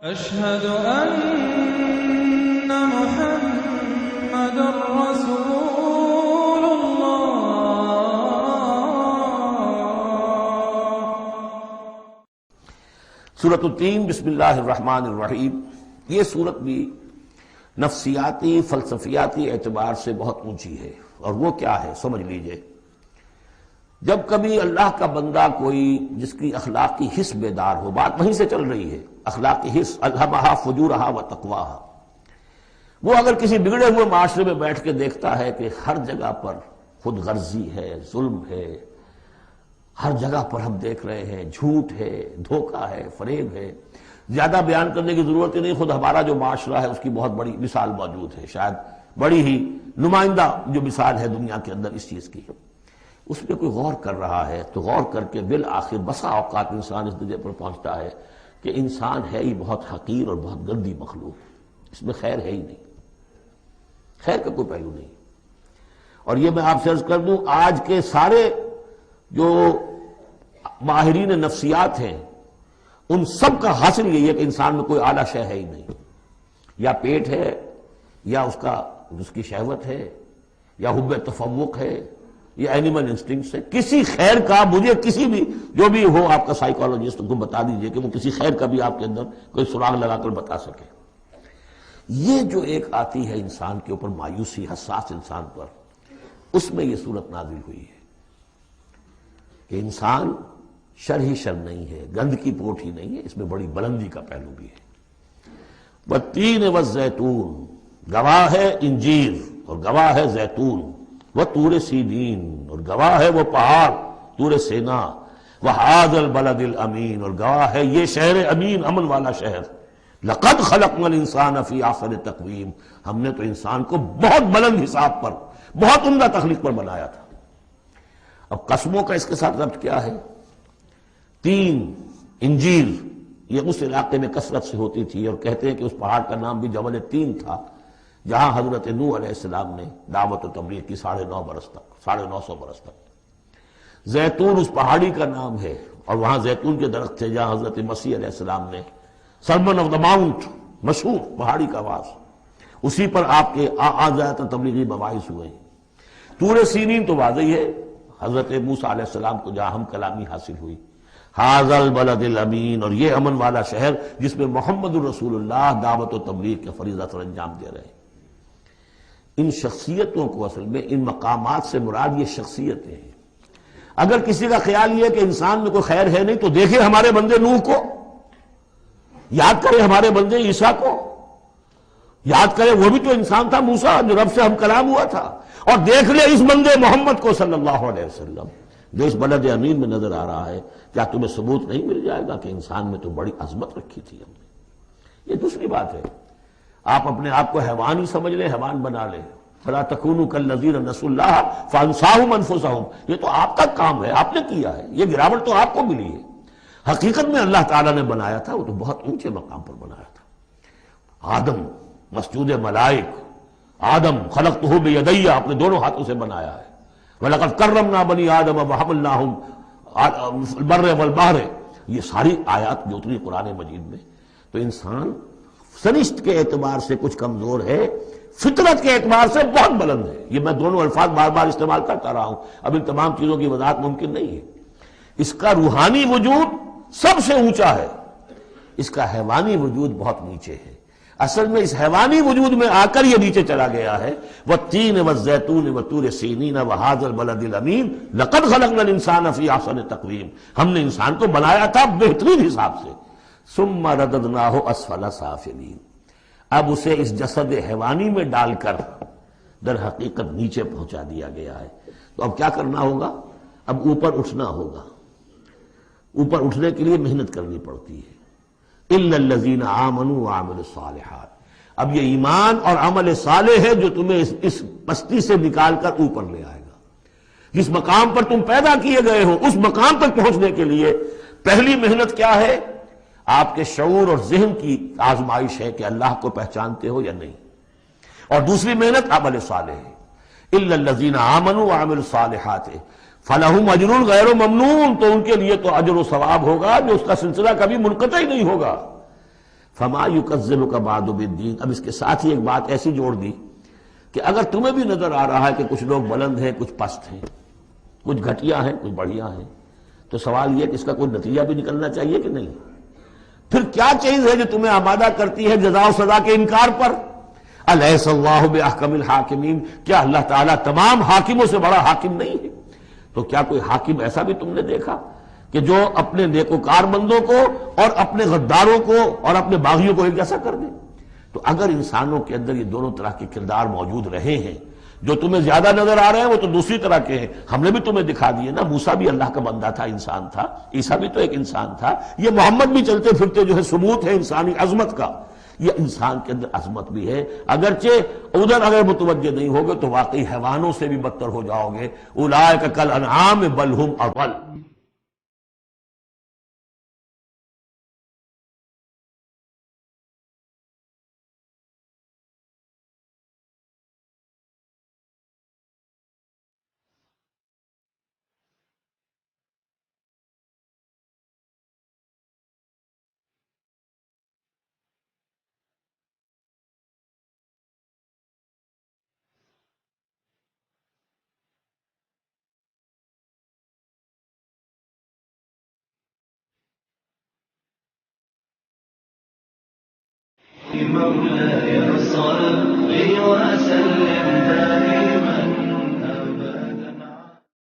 أشهد أن محمد رسول الله۔ سورۃ التین، بسم اللہ الرحمن الرحیم۔ یہ سورت بھی نفسیاتی فلسفیاتی اعتبار سے بہت اونچی ہے، اور وہ کیا ہے سمجھ لیجئے۔ جب کبھی اللہ کا بندہ کوئی جس کی اخلاقی حس بیدار ہو، بات وہیں سے چل رہی ہے، اخلاقی حس، الہمہا فجورہا و تقواہا، وہ اگر کسی بگڑے ہوئے معاشرے میں بیٹھ کے دیکھتا ہے کہ ہر جگہ پر خود غرضی ہے، ظلم ہے، ہر جگہ پر ہم دیکھ رہے ہیں جھوٹ ہے، دھوکہ ہے، فریب ہے، زیادہ بیان کرنے کی ضرورت ہی نہیں، خود ہمارا جو معاشرہ ہے اس کی بہت بڑی مثال موجود ہے، شاید بڑی ہی نمائندہ جو مثال ہے دنیا کے اندر اس چیز کی۔ اس پہ کوئی غور کر رہا ہے تو غور کر کے بالآخر بسا اوقات انسان اس درجے پر پہنچتا ہے کہ انسان ہے ہی بہت حقیر اور بہت گندی مخلوق، اس میں خیر ہے ہی نہیں، خیر کا کوئی پہلو نہیں۔ اور یہ میں آپ سے عرض کر دوں، آج کے سارے جو ماہرین نفسیات ہیں ان سب کا حاصل یہی ہے کہ انسان میں کوئی اعلیٰ شے ہے ہی نہیں، یا پیٹ ہے، یا اس کی شہوت ہے، یا حب تفوق ہے، یہ اینیمل انسٹنکٹس ہے۔ کسی خیر کا مجھے کسی بھی جو بھی ہو آپ کا سائیکالوجسٹ کو بتا دیجئے کہ وہ کسی خیر کا بھی آپ کے اندر کوئی سراغ لگا کر بتا سکے۔ یہ جو ایک آتی ہے انسان کے اوپر مایوسی، حساس انسان پر، اس میں یہ صورت نازل ہوئی ہے کہ انسان شر ہی شر نہیں ہے، گند کی پوٹ ہی نہیں ہے، اس میں بڑی بلندی کا پہلو بھی ہے۔ والتین والزیتون، گواہ ہے انجیر اور گواہ ہے زیتون، وہ طور سینین، اور گواہ ہے وہ پہاڑ طور سینا، وہذا البلد الامین، اور گواہ ہے یہ شہر امین، امن والا شہر۔ لقد خلقنا الانسان فی احسن تقویم، ہم نے تو انسان کو بہت بلند حساب پر، بہت عمدہ تخلیق پر بنایا تھا۔ اب قسموں کا اس کے ساتھ ربط کیا ہے؟ تین، انجیر، یہ اس علاقے میں کثرت سے ہوتی تھی، اور کہتے ہیں کہ اس پہاڑ کا نام بھی جبل تین تھا، جہاں حضرت نوح علیہ السلام نے دعوت و تبلیغ کی 950 برس تک، 950 برس تک۔ زیتون اس پہاڑی کا نام ہے، اور وہاں زیتون کے درخت تھے جہاں حضرت مسیح علیہ السلام نے سرمن آف دا ماؤنٹ، مشہور پہاڑی کا آواز، اسی پر آپ کے آزاد تبلیغی مباحث ہوئے ہیں۔ طور سینین تو واضح ہے، حضرت موسیٰ علیہ السلام کو جہاں ہم کلامی حاصل ہوئی۔ ھذا البلد الامین، اور یہ امن والا شہر جس میں محمد الرسول اللہ دعوت و تبلیغ کے فریضہ سر انجام دے رہے ہیں۔ ان شخصیتوں کو اصل میں ان مقامات سے مراد یہ شخصیتیں ہیں۔ اگر کسی کا خیال یہ ہے کہ انسان میں کوئی خیر ہے نہیں تو دیکھیں ہمارے بندے نوح کو، یاد کریں ہمارے بندے عیسیٰ کو، یاد کریں وہ بھی تو انسان تھا، موسیٰ جو رب سے ہم کلام ہوا تھا، اور دیکھ لیں اس بندے محمد کو صلی اللہ علیہ وسلم جو اس بلد امین میں نظر آ رہا ہے۔ کیا تمہیں ثبوت نہیں مل جائے گا کہ انسان میں تو بڑی عظمت رکھی تھی ہم نے؟ یہ دوسری بات ہے۔ آپ اپنے آپ کو حیوان ہی سمجھ لیں، حیوان بنا لیں، فلا تکونوا کالذین نسوا اللہ فانساہم انفسہم، یہ تو آپ کا کام ہے، آپ نے کیا ہے، یہ گراوٹ تو آپ کو ملی ہے۔ حقیقت میں اللہ تعالیٰ نے بنایا تھا وہ تو بہت اونچے مقام پر بنایا تھا۔ آدم مسجود ملائک، آدم خلقتہ بیدی، اپنے دونوں ہاتھوں سے بنایا ہے۔ وَلَقَدْ كَرَّمْنَا بَنِي آدَمَ وَحَمَلْنَاهُمْ فِي الْبَرِّ وَالْبَحْرِ، یہ ساری آیات جو اتری قرآن مجید میں۔ تو انسان سرشت کے اعتبار سے کچھ کمزور ہے، فطرت کے اعتبار سے بہت بلند ہے۔ یہ میں دونوں الفاظ بار بار استعمال کرتا رہا ہوں، اب ان تمام چیزوں کی وضاحت ممکن نہیں ہے۔ اس کا روحانی وجود سب سے اونچا ہے، اس کا حیوانی وجود بہت نیچے ہے۔ اصل میں اس حیوانی وجود میں آ کر یہ نیچے چلا گیا ہے۔ والتین والزیتون وطور سینین وھذا البلد الامین لقد خلقنا الانسان فی احسن تقویم، ہم نے انسان کو بنایا تھا بہترین حساب سے۔ ثم رددناہ اسفل سافلین، اب اسے اس جسد حیوانی میں ڈال کر در حقیقت نیچے پہنچا دیا گیا ہے۔ تو اب کیا کرنا ہوگا؟ اب اوپر اٹھنا ہوگا۔ اوپر اٹھنے کے لیے محنت کرنی پڑتی ہے۔ الا الذین آمنوا وعملوا الصالحات، اب یہ ایمان اور عمل صالح ہے جو تمہیں اس پستی سے نکال کر اوپر لے آئے گا۔ جس مقام پر تم پیدا کیے گئے ہو اس مقام تک پہنچنے کے لیے پہلی محنت کیا ہے؟ آپ کے شعور اور ذہن کی آزمائش ہے کہ اللہ کو پہچانتے ہو یا نہیں، اور دوسری محنت عمل صالح ہے۔ الا الذین آمنوا وعملوا الصالحات فلہم اجر غیر ممنون، تو ان کے لیے تو اجر و ثواب ہوگا جو اس کا سلسلہ کبھی منقطع ہی نہیں ہوگا۔ فما یکذبک بعد بالدین، اب اس کے ساتھ ہی ایک بات ایسی جوڑ دی کہ اگر تمہیں بھی نظر آ رہا ہے کہ کچھ لوگ بلند ہیں، کچھ پست ہیں، کچھ گھٹیا ہیں، کچھ بڑھیا ہیں، تو سوال یہ کہ اس کا کوئی نتیجہ بھی نکلنا چاہیے کہ نہیں؟ پھر کیا چیز ہے جو تمہیں آمادہ کرتی ہے جزا و سزا کے انکار پر؟ الیس اللہ باحکم الحاکمین، کیا اللہ تعالیٰ تمام حاکموں سے بڑا حاکم نہیں ہے؟ تو کیا کوئی حاکم ایسا بھی تم نے دیکھا کہ جو اپنے نیکوکار بندوں کو اور اپنے غداروں کو اور اپنے باغیوں کو ایک جیسا کر دے؟ تو اگر انسانوں کے اندر یہ دونوں طرح کے کردار موجود رہے ہیں، جو تمہیں زیادہ نظر آ رہے ہیں وہ تو دوسری طرح کے ہیں، ہم نے بھی تمہیں دکھا دیے نا، موسیٰ بھی اللہ کا بندہ تھا، انسان تھا، عیسیٰ بھی تو ایک انسان تھا، یہ محمد بھی چلتے پھرتے جو ہے ثبوت ہے انسانی عظمت کا، یہ انسان کے اندر عظمت بھی ہے، اگرچہ ادھر اگر متوجہ نہیں ہوگے تو واقعی حیوانوں سے بھی بدتر ہو جاؤ گے، اولئک کالانعام بل ہم اضل۔ مولاي صل وسلم